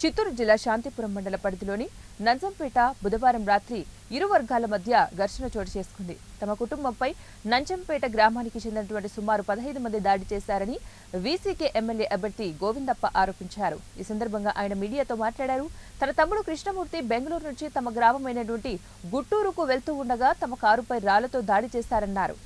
చిత్తూరు జిల్లా శాంతిపురం మండల పరిధిలోని నంజంపేట బుధవారం రాత్రి ఇరు వర్గాల మధ్య ఘర్షణ చోటు చేసుకుంది. తమ కుటుంబంపై నంజంపేట గ్రామానికి చెందినటువంటి సుమారు 15 మంది దాడి చేశారని వీసీకే ఎమ్మెల్యే అభ్యర్థి గోవిందప్ప ఆరోపించారు. ఈ సందర్భంగా ఆయన మీడియాతో మాట్లాడారు. తన తమ్ముడు కృష్ణమూర్తి బెంగళూరు నుంచి తమ గ్రామమైనటువంటి గుట్టూరుకు వెళ్తూ ఉండగా తమ కారుపై రాళ్లతో దాడి చేశారన్నారు.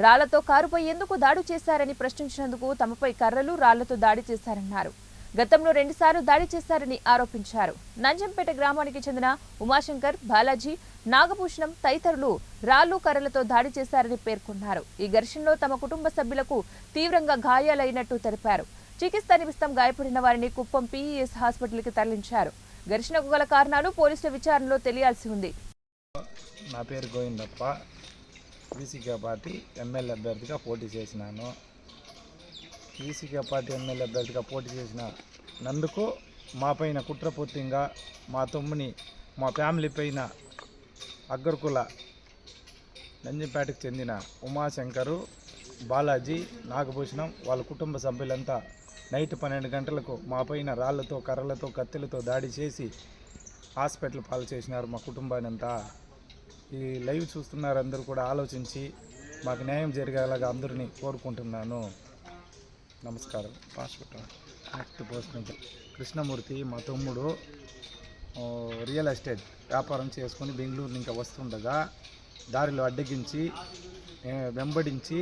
రాళ్లతో కారుపై ఎందుకు దాడి చేశారని ప్రశ్నించినందుకు తమపై కర్రలు రాళ్లతో దాడి చేశారన్నారు. గతంలో 2 సార్లు దాడి చేశారని ఆరోపించారు. నంజంపేట గ్రామానికి చెందిన ఉమాశంకర్, బాలాజీ, నాగభూషణం తదితరులు రాళ్లు కర్రలతో దాడి చేశారని పేర్కొన్నారు. ఈ ఘర్షణలో తమ కుటుంబ సభ్యులకు తీవ్రంగా గాయాలైనట్టు తెలిపారు. చికిత్స నిమిత్తం గాయపడిన వారిని కుప్పం పీఈఎస్ హాస్పిటల్కి తరలించారు. ఘర్షణకు గల కారణాలు పోలీసుల విచారణలో తెలియాల్సి ఉంది. నా పేరు గోవిందప్ప, వీసీకే పార్టీ ఎమ్మెల్యే అభ్యర్థిగా పోటీ చేసినాను. వీసీకే పార్టీ ఎమ్మెల్యే అభ్యర్థిగా పోటీ చేసిన నందుకు మా పైన కుట్రపూర్తిగా మా తమ్ముని మా ఫ్యామిలీ పైన అగ్గర్కుల నంజంపేటకు చెందిన ఉమాశంకరు, బాలాజీ, నాగభూషణం వాళ్ళ కుటుంబ సభ్యులంతా నైట్ 12 గంటలకు మా పైన రాళ్లతో, కర్రలతో, కత్తులతో దాడి చేసి హాస్పిటల్ పాలు చేసినారు మా కుటుంబాన్ని అంతా. ఈ లైవ్ చూస్తున్నారు, అందరూ కూడా ఆలోచించి మాకు న్యాయం జరిగేలాగా అందరినీ కోరుకుంటున్నాను. నమస్కారం. నెక్స్ట్ పోస్ట్ నుంచి కృష్ణమూర్తి మా తమ్ముడు రియల్ ఎస్టేట్ వ్యాపారం చేసుకొని బెంగళూరు ఇంకా వస్తుండగా దారిలో అడ్డగించి వెంబడించి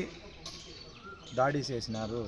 దాడి చేసినారు.